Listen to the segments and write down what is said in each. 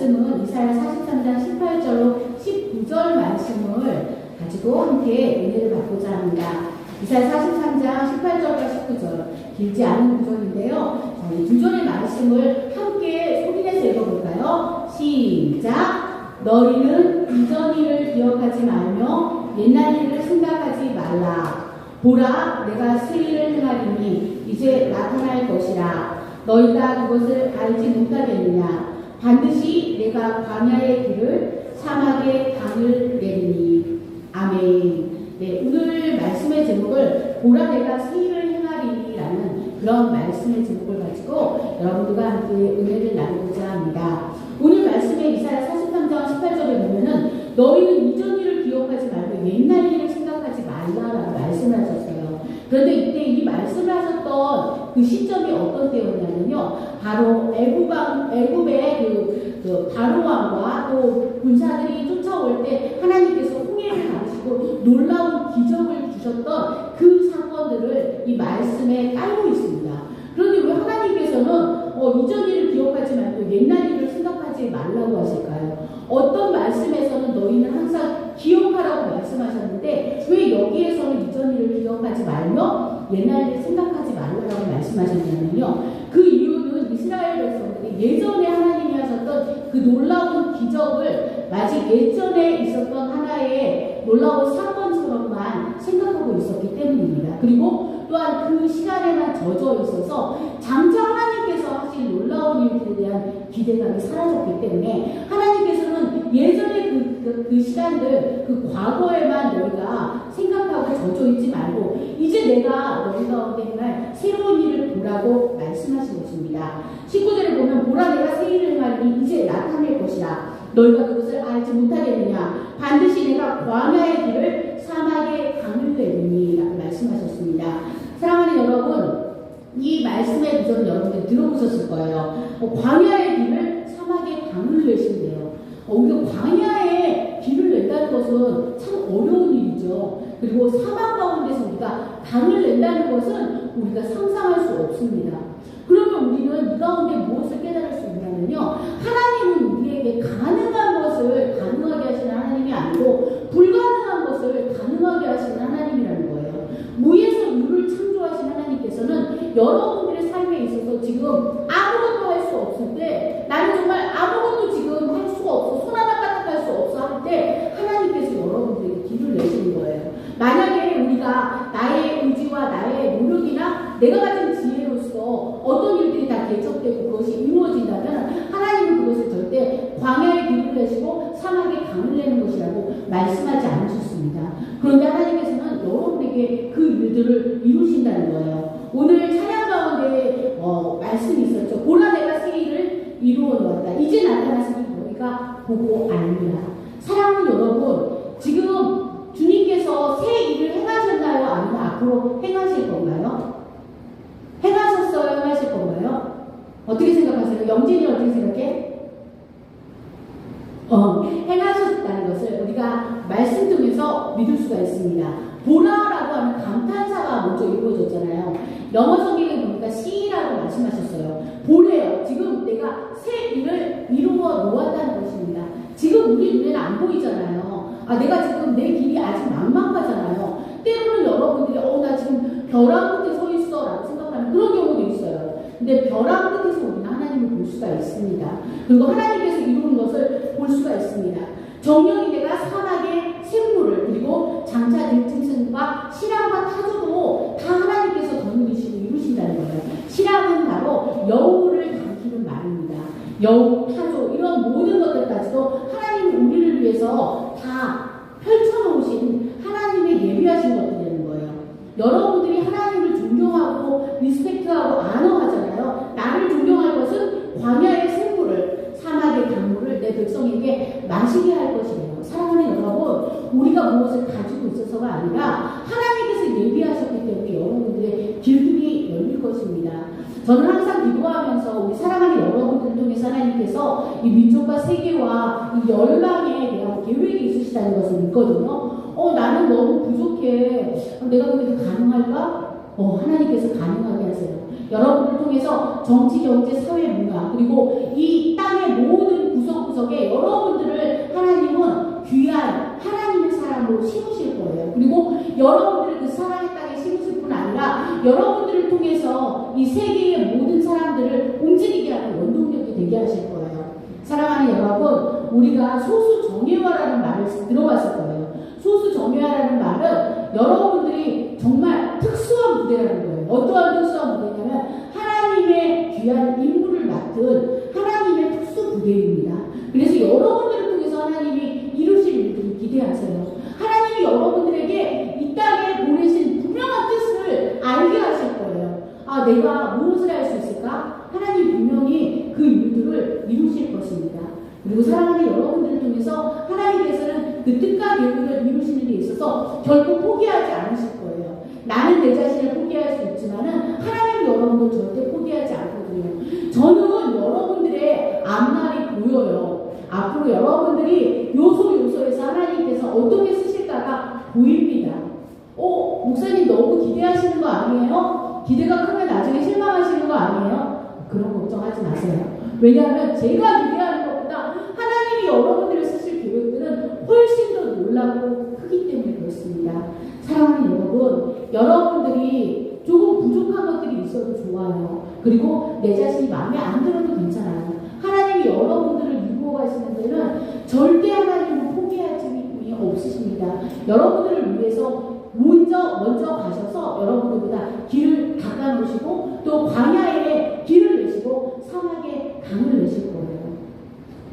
말씀은 이사야 43장 18절로 19절 말씀을 가지고 함께 은혜를 받고자 합니다. 이사야 43장 18절과 19절 길지 않은 구절인데요. 저희 두 절의 말씀을 함께 소리내서 읽어볼까요? 시작! 너희는 이전 일을 기억하지 말며 옛날 일을 생각하지 말라. 보라, 내가 새 일을 행하리니 이제 나타날 것이라. 너희가 그것을 알지 못하겠느냐. 반드시 내가 광야의 길을 사막의 강을 내리니. 아멘. 네, 오늘 말씀의 제목을 보라 내가 새 일을 행하리라는 그런 말씀의 제목을 가지고 여러분들과 함께 은혜를 나누고자 합니다. 오늘 말씀에 이사야 43장 18절에 보면은 너희는 이전 일을 기억하지 말고 옛날 일을 생각하지 말라라고 말씀을 하셨어요. 그런데 이때 이 말씀을 하셨던 그 시점이 어떤 때였냐면요. 바로 애굽의 그 바로왕과 또 군사들이 쫓아올 때 하나님께서 홍해를 가르시고 놀라운 기적을 주셨던 그 사건들을 이 말씀에 깔고 있습니다. 그런데 왜 하나님께서는 이전 일을 기억하지 말고 옛날 일을 생각하지 말라고 하실까요? 어떤 말씀에서는 너희는 항상 기억하라고 말씀하셨는데 왜 여기에서는 이전 일을 기억하지 말며 옛날 일을 생각하지 말라고 말씀하셨냐면요. 그 이유는 이스라엘 백성들이 예전에 하나님이 하셨던 그 놀라운 기적을 마치 예전에 있었던 하나의 놀라운 사건처럼만 생각하고 있었기 때문입니다. 그리고 또한 그 시간에만 젖어 있어서 장차 하나님께서 하실 놀라운 일들에 대한 기대감이 사라졌기 때문에 하나님께서는 예전에 그 시간들, 그 과거에만 너희가 생각하고 젖어 있지 말고 이제 내가 너희 가운데 행할 새로운 일을 보라고 말씀하신 것입니다. 19절에 보면 보라 내가 새 일을 행하리니 이제 나타낼 것이라. 너희가 그것을 알지 못하겠느냐. 반드시 내가 광야의 길을 사막의 강을 내리니 라고 말씀하셨습니다. 사랑하는 여러분, 이 말씀의 구절은 여러분들 들어보셨을 거예요. 광야의 길을 사막의 강을 내신대요. 우리가 광야에 길을 낸다는 것은 참 어려운 일이죠. 그리고 사막 가운데서 우리가 강을 낸다는 것은 우리가 상상할 수 없습니다. 그러면 우리는 이 가운데 무엇을 깨달을 수 있냐면요. 하나님은 우리에게 가능한 것을 가능하게 하시는 하나님이 아니고 불가능한 것을 가능하게 하시는 하나님이라는 거예요. 무에서 유를 창조하신 하나님께서는 여러분들의 삶에 있어서 지금 아무것도 할 수 없을 때 나는 정말 아무것도 지금 할 수가 없어 손 하나 까딱할 수 없어 할 때 하나님께서 여러분들에게 길을 내시는 거예요. 만약에 우리가 나의 의지와 나의 노력이나 내가 가진 지혜로서 어떤 일들이 다 개척되고 그것이 이루어진다면 하나님은 그것을 절대 광야의 길을 내시고 사막의 강을 내는 것이라고 말씀하지 않으셨습니다. 그런데 하나님께서는 여러분에게 그 일들을 이루신다는 거예요. 오늘 찬양 가운데 말씀이 있었죠. 보라 내가 새 일을 이루어 놓았다. 이제 나타났으니 너희가 보고 알리라. 사랑하는 여러분, 지금 주님께서 새 일을 행하셨나요? 아니면 앞으로 행하실 건가요? 행하셨어요? 행하실 건가요? 어떻게 생각하세요? 영진이 어떻게 생각해? 행하셨다는 것을 우리가 말씀 통해서 믿을 수가 있습니다. 보라라고 하는 감탄사가 먼저 이루어졌잖아요. 영어 성경에 보니까 시라고 말씀하셨어요. 보래요. 지금 내가 새 일을 이루어 놓았다는 것입니다. 지금 우리 눈에는 안 보이잖아요. 내가 지금 내 길이 아직 막막하잖아요. 때로는 여러분들이 나 지금 벼랑 끝에 서 있어 라고 생각하는 그런 경우도 있어요. 근데 벼랑 끝에서 우리는 하나님을 볼 수가 있습니다. 그리고 하나님께서 이루는 것을 볼 수가 있습니다. 정령이 내가 사막의 샘물을 그리고 장차 들짐승과 시랑과 타조도 다 하나님께서 거느리시고 이루신다는 거예요. 시랑은 바로 여우를 가리키는 말입니다. 여우, 타조 이런 모든 것들까지도 하나님이 우리를 위해서 다 펼쳐놓으신 하나님의 예비하신 것들이라는 거예요. 여러분들이 하나님을 존경하고 리스펙트하고 아너하잖아요. 나를 존경할 것은 광야의 샘물을 사막의 강물을 내 백성에게 마시게 할 것이에요. 사랑하는 여러분, 우리가 무엇을 가지고 있어서가 아니라 하나님께서 예비하셨기 때문에 여러분들의 길들이 열릴 것입니다. 저는 항상 기도하면서 우리 사랑하는 여러분들을 통해서 하나님께서 이 민족과 세계와 이 열방에 대한 계획이 있으시다는 것을 믿거든요. 나는 너무 부족해. 내가 그게 가능할까? 하나님께서 가능하게 하세요. 여러분들을 통해서 정치, 경제, 사회, 문화 그리고 이 땅의 모든 구석구석 구석구석에 여러분들을 하나님은 귀한 하나님의 사람으로 심으실 거예요. 그리고 여러분들을 그 사랑의 땅에 심으실 뿐 아니라 여러분들을 통해서 이 세계의 모든 사람들을 움직이게 하는 원동력이 되게 하실 거예요. 사랑하는 여러분, 우리가 소수정예화라는 말을 들어봤을 거예요. 소수정예화라는 말은 여러분들이 정말 특수한 무대라는 거예요. 어떠한 특수한 무대냐면 하나님의 귀한 임무를 맡은 하나님의 특수 무대입니다. 그래서 여러분들을 통해서 하나님이 이루실 일들을 기대하세요. 하나님이 여러분들에게 이 땅에 보내신 분명한 뜻을 알게 하실 거예요. 아, 내가 무엇을 할 수 있을까? 하나님 분명히 그 일들을 이루실 것입니다. 그리고 사랑하는 여러분들을 통해서 하나님께서는 그 뜻과 계획을 이루시는 데 있어서 결코 포기하지 않으실 거예요. 나는 내 자신을 포기할 수 있지만은 하나님 여러분도 절대 포기하지 않거든요. 저는 여러분들의 앞날이 보여요. 앞으로 여러분들이 요소요소에서 하나님께서 어떻게 쓰실까가 보입니다. 목사님 너무 기대하시는 거 아니에요? 기대가 크면 나중에 실망하시는 거 아니에요? 그런 걱정하지 마세요. 왜냐하면 제가 기대하는 것보다 하나님이 여러분들을 쓰실 계획들은 훨씬 더 놀랍고 크기 때문에 그렇습니다. 사랑하는 여러분, 여러분들이 조금 부족한 것들이 있어도 좋아요. 그리고 내 자신이 마음에 안 들어도 괜찮아요. 하나님이 여러분들을 유혹하시는 데는 절대 하나님은 포기할 점이 없으십니다. 여러분들을 위해서 먼저 가셔서 여러분들보다 길을 닦아놓으시고 또 광야에 길을 내시고 사막에 강을 내실 거예요.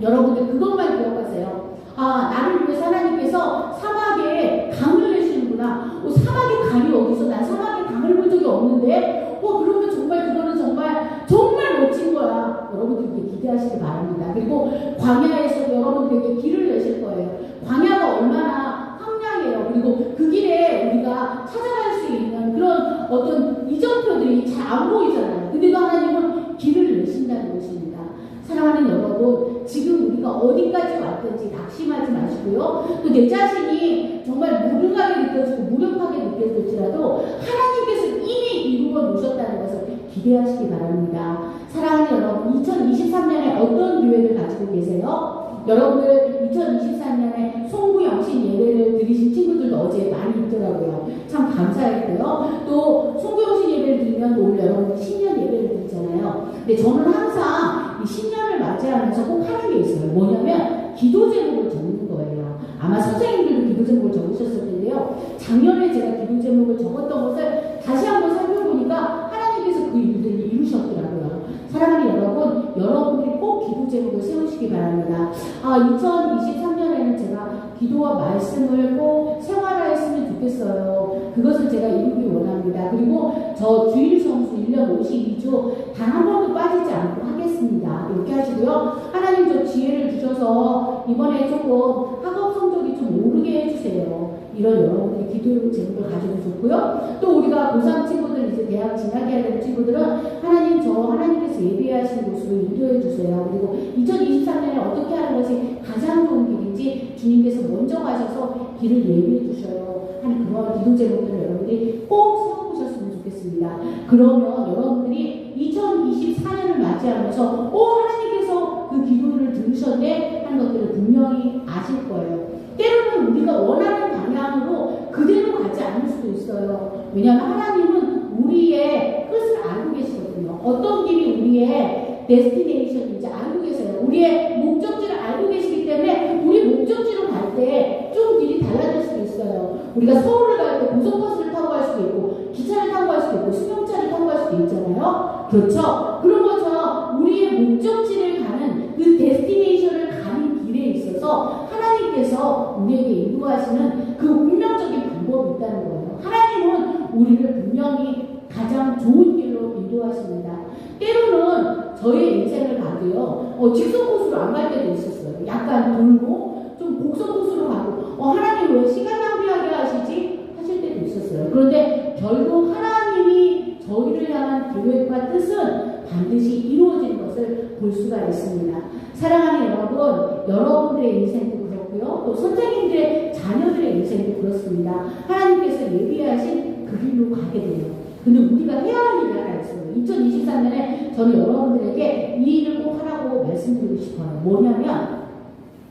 여러분들 그것만 기억하세요. 아, 나를 위해서 하나님께서 사막에 강을 내시는구나. 사막에 강이 어디서? 난 사막에 강을 본 적이 없는데 그러면 정말 그거는 정말 멋진 거야. 여러분들께 기대하시기 바랍니다. 그리고 광야에서도 여러분들에게 길을 내실 거예요. 광야가 얼마나 황량해요. 그리고 그 길에 우리가 찾아갈 수 있는 그런 어떤 이정표들이 잘 안 보이잖아요. 근데도 하나님은 길을 내신다는 것입니다. 사랑하는 여러분, 지금 우리가 어디까지 왔든지 낙심하지 마시고요. 또 내 자신이 정말 무능하게 느껴지고 무력하게 느껴질지라도 하나님께서 이미 이루어 놓으셨다는 것을 기대하시기 바랍니다. 사랑하는 여러분, 2023년에 어떤 기회를 가지고 계세요? 여러분들 2023년에 송구영신 예배를 드리신 친구들도 어제 많이 있더라고요. 참 감사했고요. 또 송구영신 예배를 드리면 오늘 여러분 신년 예배를 드리잖아요. 근데 저는 항상 이 신년을 맞이하면서 꼭 하는 게 있어요. 뭐냐면 기도 제목을 적는 거예요. 아마 선생님들도 기도 제목을 적으셨을 텐데요. 작년에 제가 기도 제목을 적었던 것을 다시 한번 살펴보니까 하나님께서 그 일들을 이루셨더라고요. 사랑하는 여러분, 여러분들이 꼭 기도 제목을 세우시기 바랍니다. 2023년에는 제가 기도와 말씀을 꼭 생활화했으면 좋겠어요. 그것을 제가 이루기 원합니다. 그리고 저 주일 성수 1년 52주 단 한 번도 빠지지 않고 하겠습니다. 이렇게 하시고요. 하나님 저 지혜를 주셔서 이번에 조금 학업 성적이 좀 오르게 해주세요. 이런 여러분들의 기도 제목을 가지고 좋고요. 또 우리가 고3 친구들 이제 대학 진학해야 되는 친구들은 하나님 저 하나님께서 예배하시는 곳으로 인도해 주세요. 그리고 2023년에 어떻게 하는 것이 가장 좋은 길인지 주님께서 먼저 가셔서 길을 예비해 주셔요 하는 그런 기도 제목들을 여러분들이 꼭 세워보셨으면 좋겠습니다. 그러면 여러분들이 2024년을 맞이하면서 하나님께서 그 기도를 들으셨네 하는 것들을 분명히 아실 거예요. 때로는 우리가 원하는 방향으로 그대로 가지 않을 수도 있어요. 왜냐하면 하나님은 우리의 뜻을 알고 계시거든요. 어떤 길이 우리의 데스티네이션인지 알고 계세요. 우리의 목적지를 알고 계시기 때문에 우리 목적지로 갈 때 좀 길이 달라질 수도 있어요. 우리가 서울을 갈 때 고속버스를 타고 갈 수도 있고 기차를 타고 갈 수도 있고 승용차를 타고 갈 수도 있잖아요. 그렇죠? 그런 것처럼 우리의 목적지를 가는 그 데스티네이션을 가는 길에 있어서 하나님께서 우리에게 인도하시는 그 운명적인 방법이 있다는 거예요. 하나님은 우리를 분명히 가장 좋은 길로 인도하십니다. 때로는 저의 인생을 봐도요, 직선 코스로 안 갈 때도 있었어요. 약간 돌고 좀 곡선 코스로 가고 하나님 왜 시간 낭비하게 하시지? 하실 때도 있었어요. 그런데 결국 하나님이 저희를 향한 계획과 뜻은 반드시 이루어지는 것을 볼 수가 있습니다. 사랑하는 여러분, 여러분들의 인생도 그렇고요. 또 선생님들의 자녀들의 인생도 그렇습니다. 하나님께서 예비하신 그 길로 가게 돼요. 근데 우리가 해야 할 일이 하나 있어요. 2023년에 저는 여러분들에게 이 일을 꼭 하라고 말씀드리고 싶어요. 뭐냐면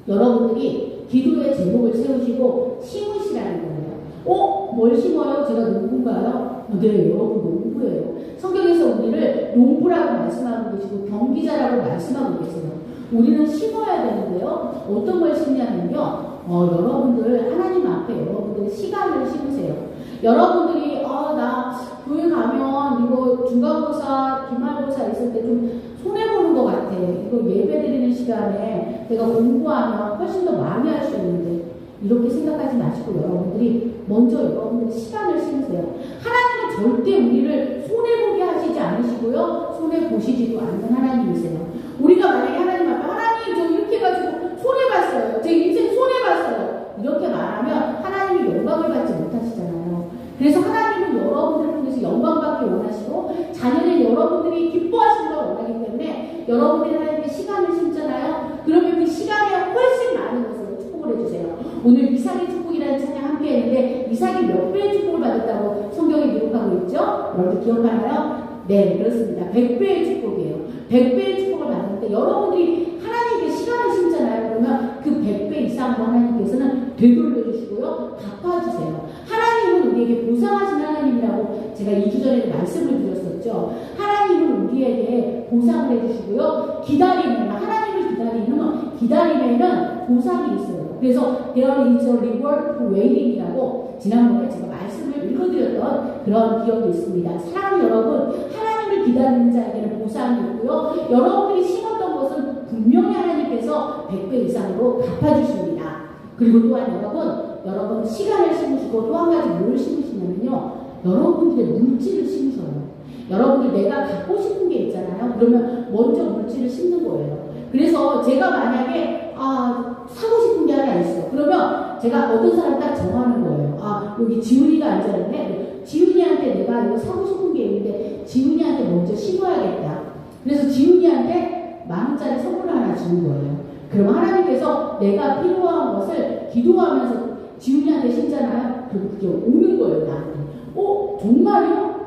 여러분들이 기도의 제목을 세우시고 심으시라는 거예요. 뭘 심어요? 제가 농부인가요? 네, 여러분 농부예요. 성경에서 우리를 농부라고 말씀하고 계시고 경기자라고 말씀하고 계세요. 우리는 심어야 되는데요. 어떤 걸 심냐면요. 여러분들 하나님 앞에 여러분들 시간을 심으세요. 여러분들이 나 교회 가면 이거 중간고사, 기말고사 있을 때 좀 손해보는 것 같아. 이거 예배 드리는 시간에 내가 공부하면 훨씬 더 많이 할 수 있는데 이렇게 생각하지 마시고 여러분들이 먼저 여러분들의 시간을 심으세요. 하나님은 절대 우리를 손해보게 하시지 않으시고요. 손해보시지도 않는 하나님이세요. 우리가 만약에 하나님 앞에 하나님 저 이렇게 해가지고 손해봤어요. 제 인생 손해봤어요. 이렇게 말하면 하나님이 영광을 받지 못하시잖아요. 그래서 하나님은 여러분들을 통해서 영광받기 원하시고 자녀는 여러분들이 기뻐하시는 걸 원하기 때문에 여러분들이 하나님께 시간을 심잖아요. 그러면 그 시간에 훨씬 많은 것을 축복을 해주세요. 오늘 이삭의 축복이라는 찬양 함께 했는데 이삭이 몇 배의 축복을 받았다고 성경에 기록하고 있죠? 여러분 기억하나요? 네, 그렇습니다. 100배의 축복이에요. 100배의 축복을 받았는데 여러분들이 하나님께 시간을 심잖아요. 그러면 그 100배 이상으로 하나님께서는 되돌려주시고요. 갚아주세요. 하나님은 우리에게 보상하신 하나님이라고 제가 2주 전에 말씀을 드렸었죠. 하나님은 우리에게 보상을 해주시고요. 기다림에는 보상이 있어요. 그래서 there is a reward for waiting이라고 지난번에 제가 말씀을 읽어드렸던 그런 기억이 있습니다. 사랑하는 여러분, 하나님을 기다리는 자에게는 보상이 있고요. 여러분들이 심었던 것은 분명히 하나님께서 100배 이상으로 갚아주십니다. 그리고 또한 여러분 시간을 심으시고 또 한 가지 뭘 심으시냐면요. 여러분들의 물질을 심으셔요. 여러분들 내가 갖고 싶은 게 있잖아요. 그러면 먼저 물질을 심는 거예요. 그래서 제가 만약에 사고 싶은 게 하나 있어. 그러면 제가 어떤 사람 딱 정하는 거예요. 여기 지훈이가 앉아있네. 지훈이한테 내가 이거 사고 싶은 게 있는데 지훈이한테 먼저 심어야겠다. 그래서 지훈이한테 10,000원짜리 선물을 하나 주는 거예요. 그럼 하나님께서 내가 필요한 것을 기도하면서 지훈이한테 심잖아요. 그럼 그게 오는 거예요, 나한테. 정말요?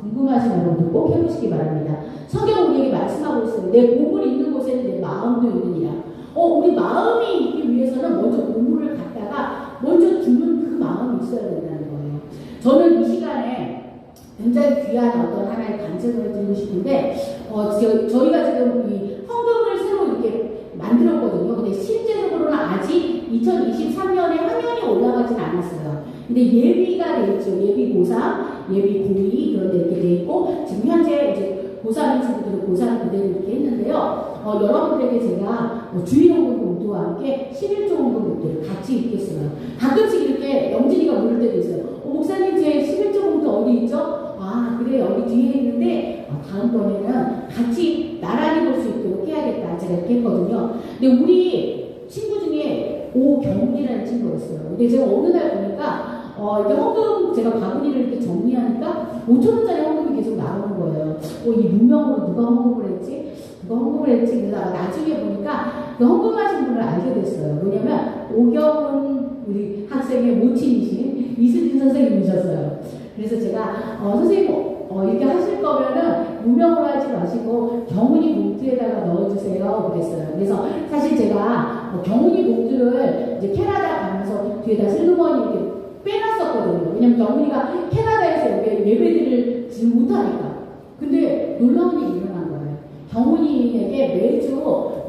궁금하신 여러분들 꼭 해보시기 바랍니다. 성경 우리에게 말씀하고 있어요. 내 복을 있는 곳에는 내 마음도 있느니라. 우리 마음이 있기 위해서는 먼저 보물을 갖다가 먼저 주는 그 마음이 있어야 된다는 거예요. 저는 이 시간에 굉장히 귀한 어떤 하나의 간증을 드리고 싶은데, 저희가 지금 이 헌금을 새로 이렇게 만들었거든요. 근데 실제적으로는 아직 2023년에 학년이 올라가진 않았어요. 근데 예비가 돼 있죠. 예비 고3, 예비 고2 그런 데 이렇게 돼 있고, 지금 현재 이제 고3인 친구들은 고3 그대로 이렇게 했는데요. 여러분들에게 제가 주일 헌금 봉투와 함께 11조 헌금 봉투를 같이 읽겠어요. 가끔씩 이렇게 영진이가 물을 때도 있어요. 목사님 제 11조 봉투 어디 있죠? 그래 여기 뒤에 있는데 다음번에는 같이 나란히 볼 수 있도록 해야겠다. 제가 이렇게 했거든요. 근데 우리 친구 중에 오경훈이라는 친구가 있어요. 근데 제가 어느 날 보니까 이제 헌금 제가 바구니를 이렇게 정리하니까 5,000원짜리 헌금이 계속 나오는 거예요. 이 무명으로 누가 헌금을 했지? 그래서 나중에 보니까 그 헌금하신 분을 알게 됐어요. 왜냐면 오경훈 우리 학생의 모친이신 이수진 선생님이셨어요. 그래서 제가 선생님 이렇게 하실 거면은 무명으로 하지 마시고 경훈이 봉투에다가 넣어주세요 그랬어요. 그래서 사실 제가 경훈이 봉투를 이제 캐나다 가면서 뒤에다 슬그머니 이렇게 빼놨었거든요. 왜냐면 경훈이가 캐나다에서 예배드리지 못하니까. 근데 놀라운 일이 일어난 거예요. 경훈이에게 매주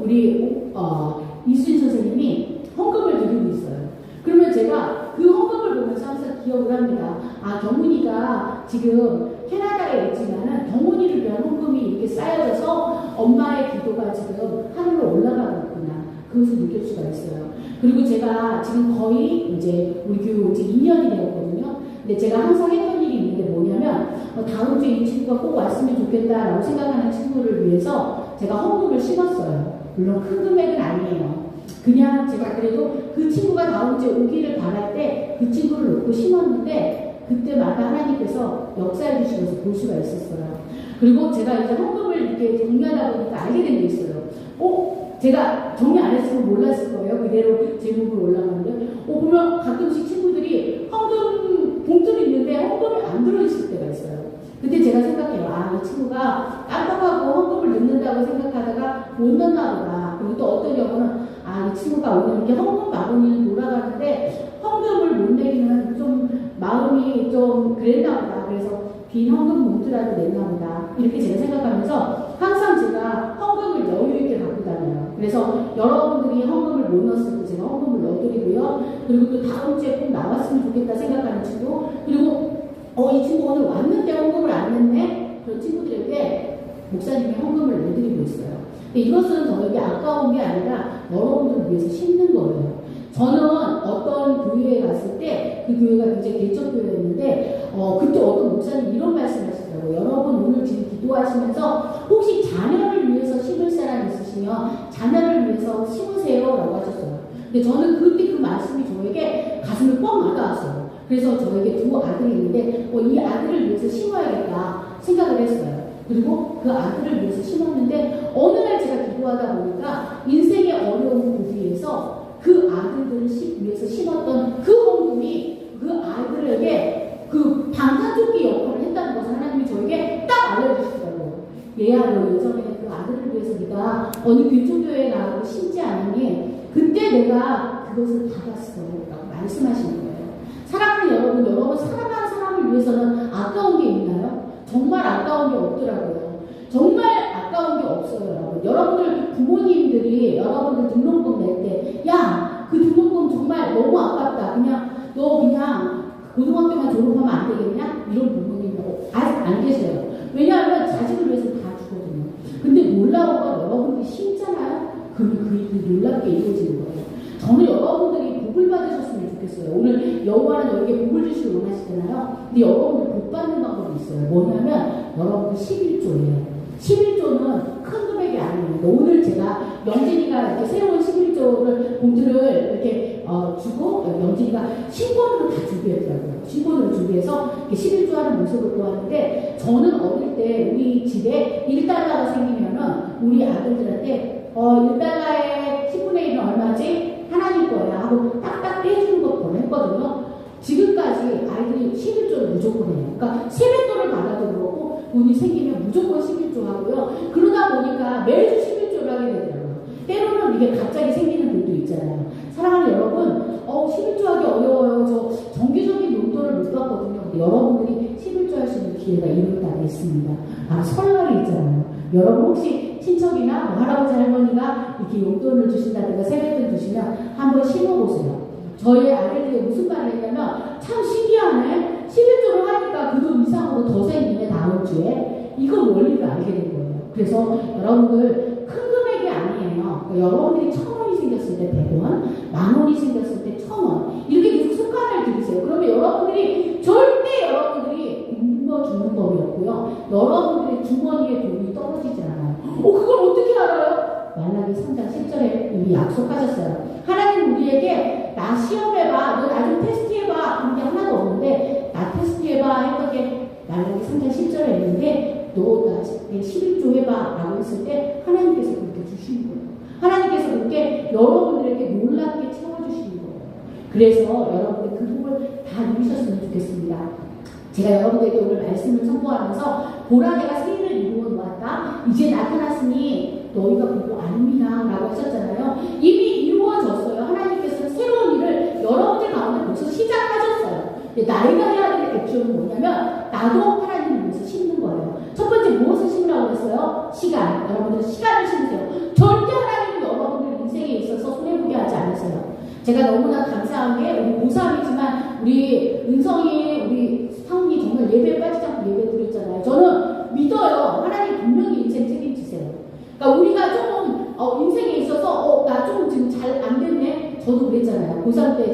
우리 이수진 선생님이 헌금을 드리고 있어요. 그러면 제가 그 헌금을 보면서 항상 기억을 합니다. 경훈이가 지금 캐나다에 있지만은 경훈이를 위한 헌금이 이렇게 쌓여져서 엄마의 기도가 지금 하늘로 올라가고 있구나. 그것을 느낄 수가 있어요. 그리고 제가 지금 거의 이제 우리 교육 이제 2년이 되었거든요. 근데 제가 항상 했던 일이 있는데 뭐냐면 다음 주에 이 친구가 꼭 왔으면 좋겠다라고 생각하는 친구를 위해서 제가 헌금을 심었어요. 물론 큰 금액은 아니에요. 그냥 제가 그래도 그 친구가 다음 주에 오기를 바랄 때 그 친구를 놓고 심었는데 그때마다 하나님께서 역사해 주시면서 볼 수가 있었어요. 그리고 제가 이제 헌금을 이렇게 정리하다 보니까 알게 된 게 있어요. 제가 정리 안 했으면 몰랐을 거예요. 그대로 제목으로 올라가는데 보면 가끔씩 친구들이 헌금 봉투를 있는데 헌금이 안 들어있을 때가 있어요. 그때 제가 생각해요. 이 친구가 깜빡하고 헌금을 넣는다고 생각하다가 못 넣나 보다. 그리고 또 어떤 경우는 아, 이 친구가 오늘 이렇게 헌금 바구니를 돌아가는데 헌금을 못 내기는 좀 마음이 좀 그랬나 보다. 그래서 빈 헌금 봉투라도 냈나 보다. 이렇게 제가 생각하면서 항상 제가 헌금을 여유 있게 갖고 다녀요. 그래서 여러분들이 헌금을 못 넣었을 때 제가 헌금을 넣어드리고요. 그리고 또 다음 주에 꼭 나왔으면 좋겠다 생각하는 친구, 그리고 이 친구 오늘 왔는데 헌금을 안 냈네? 그런 친구들에게 목사님이 헌금을 내드리고 있어요. 근데 이것은 저에게 아까운 게 아니라 여러분들 위해서 심는 거예요. 저는 어떤 교회에 갔을 때 그 교회가 굉장히 개척 교회였는데 그때 어떤 목사님 이런 말씀 하시더라고요. 여러분 오늘 지금 기도하시면서 혹시 자녀를 위해서 심을 사람 있으시면 자녀를 위해서 심으세요 라고 하셨어요. 근데 저는 그때 그 말씀이 저에게 가슴을 뻥 와닿았어요. 그래서 저에게 두 아들이 있는데 이 아들을 위해서 심어야겠다 생각을 했어요. 그리고 그 아들을 위해서 심었는데 어느 날 제가 기도하다 보니까 인생의 어려운 고비에서 그 아들들을 위해서 심었던 그 헌금이 그 아이들에게 그 방탄조끼 역할을 했다는 것을 하나님이 저에게 딱 알려주시더라고요. 얘야, 너 예전에 그 아들을 위해서 네가 어느 귀중교회에 나가고 심지 않으니 그때 내가 그것을 받았어 라고 말씀하시는 거예요. 사랑하는 여러분 사랑하는 사람을 위해서는 아까운 게 있나요? 정말 아까운 게 없더라고요. 정말 아까운 게 없어요, 여러분. 여러분들 부모님들이 여러분들 등록금 낼 때, 야, 그 등록금 정말 너무 아깝다. 너 그냥 고등학교만 졸업하면 안 되겠냐? 이런 부모님이 아직 안 계세요. 왜냐하면 자식을 위해서 다 주거든요. 근데 놀라운 건 여러분들이 심잖아요? 그 놀랍게 이루어지는 거예요. 저는 여러분들이 복을 받으셨으면 좋겠어요. 오늘 여호와는 너에게 복을 주시길 원하시잖아요. 근데 여러분들 복 받는 방법이 있어요. 뭐냐면 여러분들 11조예요. 11조는 큰 금액이 아니에요. 오늘 제가 영진이가 이렇게 새로운 11조를 봉투를 이렇게 주고 영진이가 신권으로 다 준비했더라고요. 신권으로 준비해서 11조 하는 모습을 보았는데 저는 어릴 때 우리 집에 1달러가 생기면은 우리 아들들한테 1달러에 10분의 1은 얼마지? 하나님 거야 하고 딱딱 떼주는 것 보냈거든요. 지금까지 아이들이 11조를 무조건 해요. 그러니까 세뱃돈을 받아도 그렇고 돈이 생기면 무조건 11조 하고요. 그러다 보니까 매주 11조를 하게 되더라고요. 때로는 이게 갑자기 생기는 돈도 있잖아요. 사랑하는 여러분, 11조 하기 어려워요. 저 정기적인 용돈을 못 받거든요. 근데 여러분들이 11조 할 수 있는 기회가 이럴 때가 있습니다. 설날이 있잖아요. 여러분 혹시 친척이나 할아버지 할머니가 이렇게 용돈을 주신다든가 세뱃돈 주시면 한번 심어보세요. 저희 아들들이 무슨 말을 했냐면 참 신기하네. 11조를 하니까 그 돈 이상으로 더 생기네 다음 주에. 이건 원리를 알게 된 거예요. 그래서 여러분들 큰 금액이 아니에요. 그러니까 여러분들이 1,000원이 생겼을 때 100원, 10,000원이 생겼을 때 1,000원 이렇게 계속 습관을 들이세요. 그러면 여러분들이 절대 여러분들이 굶어 죽는 법이 없고요. 여러분들의 주머니에 돈이 떨어지지 않아요. 그걸 어떻게 알아요? 말라기 3장 10절에 이미 약속하셨어요. 하나님 우리에게 나 시험해봐, 너 나 좀 테스트해봐 그런 게 하나도 없는데 나 테스트해봐 했던 게 말라기 3장 10절에 있는데 너 나한테 11조 해봐 라고 했을 때 하나님께서 그렇게 주시는 거예요. 하나님께서 그렇게 여러분들에게 놀랍게 채워주시는 거예요. 그래서 여러분들 그 복을 다 누리셨으면 좋겠습니다. 제가 여러분들에게 오늘 말씀을 선포하면서 보라 내가 새 일을 이루어 놓았다. 이제 나타났으니 너희가 보고 아닙니다 라고 하셨잖아요. 이미 이루어졌어요. 하나님께서는 새로운 일을 여러분들 가운데 벌써 시작하셨어요. 나이가 해야 되는 액션은 뭐냐면 나도 하나님을 위해서 심는 거예요. 첫 번째 무엇을 심으라고 했어요? 시간. 여러분들 시간을 심으세요. 절대 하나님은 여러분들 인생에 있어서 손해보게 하지 않으세요. 제가 너무나 감사한 게 우리 고3이지만 우리 은성이 우리 상훈이 정말 예배에 빠지지 않고 예배 드렸잖아요. 저는 믿어요. 하나님 분명히 인생 책임지세요. 그러니까 우리가 조금 인생에 있어서 나 조금 지금 잘 안 됐네. 저도 그랬잖아요. 고3 때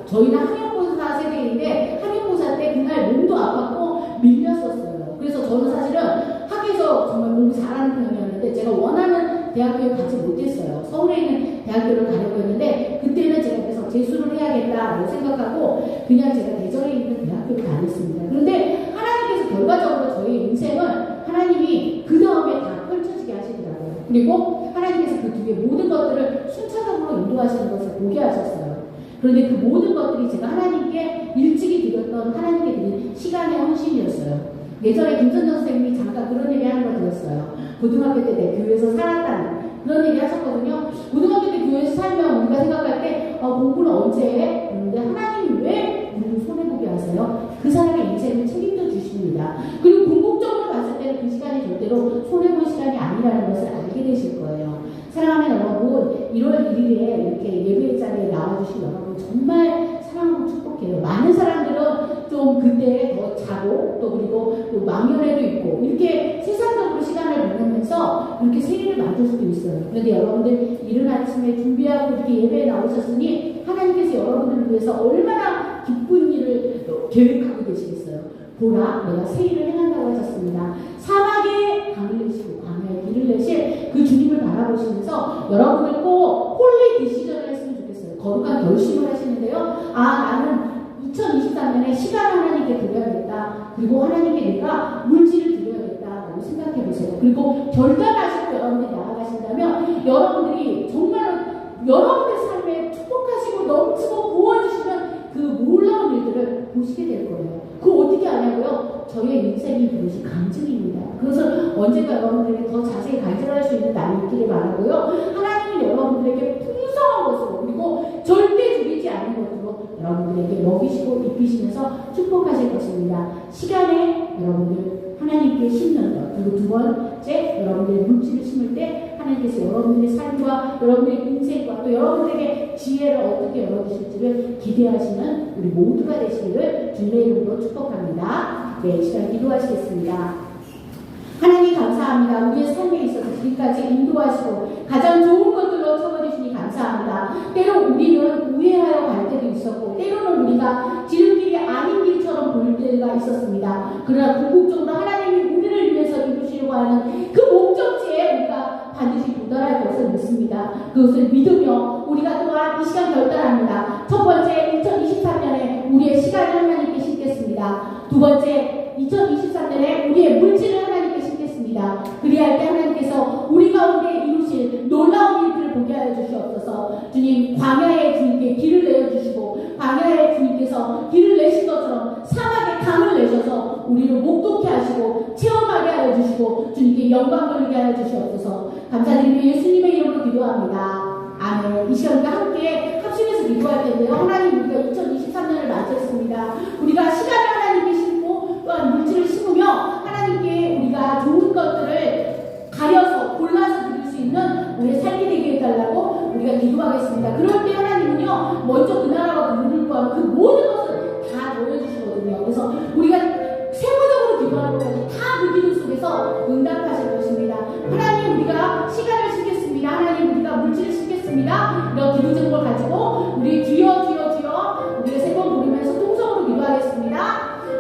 저희는 학력고사 세대인데 학력고사 때 그날 몸도 아팠고 밀렸었어요. 그래서 저는 사실은 학교에서 정말 공부 잘하는 편이었는데 제가 원하는 대학교에 가지 못했어요. 서울에 있는 대학교를 가려고 했는데 그때는 제가 그래서 재수를 해야겠다라고 생각하고 그냥 제가 대전에 있는 대학교를 다녔습니다. 그런데 하나님께서 결과적으로 저희 인생을 하나님이 그 다음에 다 펼쳐지게 하시더라고요. 그리고 하나님께서 그 뒤에 모든 것들을 순차적으로 인도하시는 것을 보게 하셨어요. 그런데 그 모든 것들이 제가 하나님께 일찍이 드렸던 하나님께 드린 시간의 헌신이었어요. 예전에 김선정 선생님이 잠깐 그런 얘기 하는 걸 들었어요. 고등학교 때 내 교회에서 살았다는 그런 얘기 하셨거든요. 고등학교 때 교회에서 살면 우리가 생각할 때 공부는 언제 해? 그런데 하나님이 왜 우리를 손해보게 하세요? 그 사람의 인생을 책임져 주십니다. 그리고 궁극적으로 봤을 때는 그 시간이 절대로 손해볼 시간이 아니라는 것을 알게 되실 거예요. 사랑하는 여러분, 1월 1일에 이렇게 예배 자리에 나와주신 여러분 정말 사랑하고 축복해요. 많은 사람들은 좀 그때 더 자고 또 그리고 또 망연에도 있고 이렇게 세상적으로 시간을 보내면서 이렇게 생일을 맞을 수도 있어요. 그런데 여러분들 이른 아침에 준비하고 이렇게 예배에 나오셨으니 하나님께서 여러분들을 위해서 얼마나 기쁜 일을 계획하고 계시겠어요. 보라, 내가 새 일을 행한다고 하셨습니다. 사막에 강을 내시고 광야에 길을 내실 그 주님을 바라보시면서 여러분들 꼭 홀리 디시전을 했으면 좋겠어요. 거룩한 결심을 하시는데요. 나는 2023년에 시간을 하나님께 드려야겠다. 그리고 하나님께 내가 물질을 드려야겠다라고 생각해 보세요. 그리고 결단하시고 여러분들이 나아가신다면 여러분들이 정말 여러분의 삶에 축복하시고 넘치고 부어주시는 그 놀라운 일들을 보시게 될 거예요. 그거 어떻게 아냐고요? 저희의 인생이 그것이 간증입니다. 그것을 언젠가 여러분들에게 더 자세히 간증할 수 있는 날이 있기를 바라고요. 하나님은 여러분들에게 풍성한 것으로 그리고 절대 줄이지 않은 것으로 여러분들에게 먹이시고 입히시면서 축복하실 것입니다. 시간에 여러분들 하나님께 심는 것, 그리고 두 번째 여러분들의 물질을 심을 때 하나님께서 여러분들의 삶과 여러분들의 인생과 또 여러분들에게 지혜를 어떻게 열어주실지를 기대하시는 우리 모두가 되시기를 주님의 이름으로 축복합니다. 네, 이 시간 기도하시겠습니다. 하나님 감사합니다. 우리의 삶에 있어서 지금까지 인도하시고 가장 좋은 것들로 채워주시니 감사합니다. 때로 우리는 우회하여 갈 때도 있었고 때로는 우리가 지름길이 아닌 길처럼 보일 때가 있었습니다. 그러나 궁극적으로 하나님이 우리를 위해서 이루시려고 하는 그 목적지에 우리가 반드시 도달할 것을 믿습니다. 그것을 믿으며 우리가 또한 이 시간 결단합니다. 첫 번째 2023년에 우리의 시간을 하나님께 심겠습니다. 두 번째 2023년에 우리의 물질을 하나님께 심겠습니다. 그리할 때 하나님께서 우리 가운데 이루실 놀라운 일들을 보게 하여 주시옵소서. 주님, 광야에 주님께 길을 내어주시고 광야에 주님께서 길을 내신 것처럼 사막에 강을 내셔서 우리를 목독케 하시고 체험하게 하여 주시고 주님께 영광 돌리게 하여 주시옵소서. 감사드리며 예수님의 이름으로 기도합니다. 아멘. 이 시간 우리가 함께 합심해서 기도할 텐데요. 하나님, 우리가 2023년을 맞이했습니다. 우리가 시간을 하나님께 심고 또한 물질을 심으며 하나님께 우리가 좋은 것들을 가려서 골라서 드릴 수 있는 우리의 삶이 되게 해달라고 우리가 기도하겠습니다. 그럴 때 하나님은요, 먼저 그 나라와 그 의를 구하고 그 모든 것을 다 보여주시거든요. 그래서 우리가 세부적으로 기도하는 것까지 다 그 기도 속에서 응답하실 것입니다. 하나님, 우리가 시간을 심겠습니다. 하나님, 우리가 물질을 심겠습니다. 이런 기도 제목을 가지고 우리 주여 주여 주여 우리가 세 번 부르면서 통성으로 기도하겠습니다.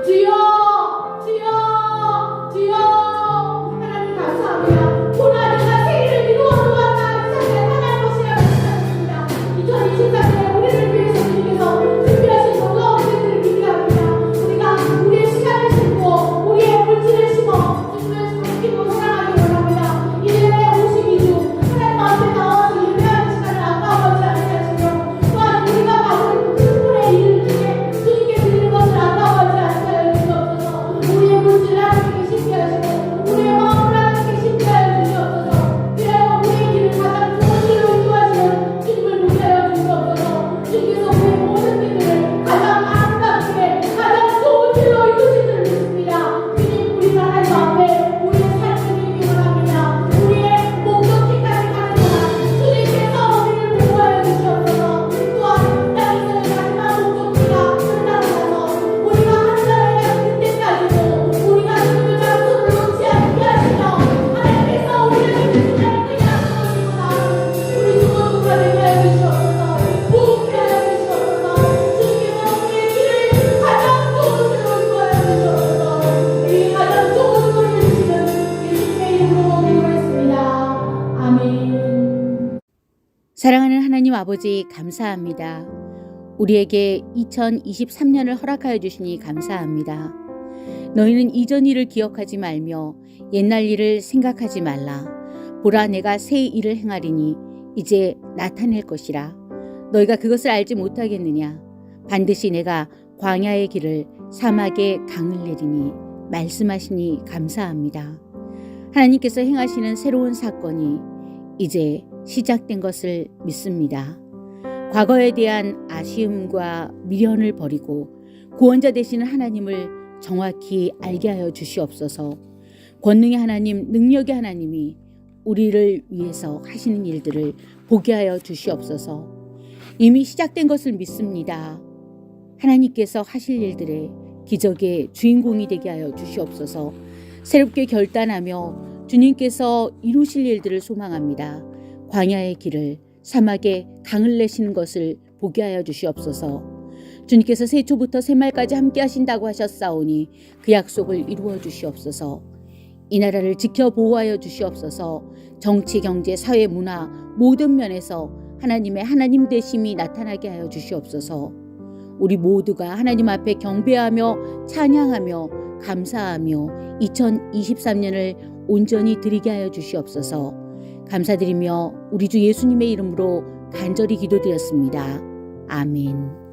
주여 주여 주여. 하나님 감사합니다. 보라, 내가 세일을 이루어서 왔다. 이 삶에 하나님 것이라고 생각합니다. 2023년에 우리를 위해서 주님께서 준비하신 놀라운 일들을 기대합니다. 우리가 우리의 시간을 심고 우리의 물질을 심어 주님을 섬기고 사랑하기 원합니다. 1년에 52주 하나님 앞에 나와서 예배하는 시간을 아까워하지 않게 하시며 또한 우리가 받은 충분의 일 중에 주님께 드리는 것을 아까워하지 않게 하여 주시옵소서. 우리의 물질을 하나님께 심게 하시고 우리의 마음을 하나님께 심게 하여 주시옵소서. 그래야 우리의 길을 가장 좋은 길로 인도하시는 주님을 보게 하여 주시옵소서. 주님께서 우리의 모든 길들을 가장 아름답게 가장 좋은 길로 이루실 줄 믿습니다. 주님, 우리가 하나님 앞에 우리의 삶을 드리기 원합니다. 우리의 목적지까지 가는 동안 주님께서 우리를 보호하여 주시옵소서. 또한 땅에서의 마지막 목적지가 끝나고 나서 우리가 하늘나라에 그때까지도 우리가 주님의 장소를 놓지 않게 하시며 하나님께서 우리를 믿으시는 그 약속을 나아가는 우리 주거주가 되게 하여 주시옵소서. 보호케 하여 주시옵소서. 주님께서 우리의 길을 가장 좋은 길로 인도하여 주시옵소서. 우리 가장 좋은 길을 이루시는 예수님의 이름으로 기도했습니다. 아멘. 사랑하는 하나님 아버지, 감사합니다. 우리에게 2023년을 허락하여 주시니 감사합니다. 너희는 이전 일을 기억하지 말며 옛날 일을 생각하지 말라. 보라, 내가 새 일을 행하리니 이제 나타낼 것이라. 너희가 그것을 알지 못하겠느냐? 반드시 내가 광야의 길을 사막에 강을 내리니 말씀하시니 감사합니다. 하나님께서 행하시는 새로운 사건이 이제 시작된 것을 믿습니다. 과거에 대한 아쉬움과 미련을 버리고 구원자 되시는 하나님을 정확히 알게 하여 주시옵소서. 권능의 하나님, 능력의 하나님이 우리를 위해서 하시는 일들을 보게 하여 주시옵소서. 이미 시작된 것을 믿습니다. 하나님께서 하실 일들의 기적의 주인공이 되게 하여 주시옵소서. 새롭게 결단하며 주님께서 이루실 일들을 소망합니다. 광야의 길을, 사막에 강을 내시는 것을 보게 하여 주시옵소서. 주님께서 새초부터 새말까지 함께 하신다고 하셨사오니 그 약속을 이루어 주시옵소서. 이 나라를 지켜 보호하여 주시옵소서. 정치, 경제, 사회, 문화 모든 면에서 하나님의 하나님 되심이 나타나게 하여 주시옵소서. 우리 모두가 하나님 앞에 경배하며 찬양하며 감사하며 2023년을 온전히 드리게 하여 주시옵소서. 감사드리며 우리 주 예수님의 이름으로 간절히 기도드렸습니다. 아멘.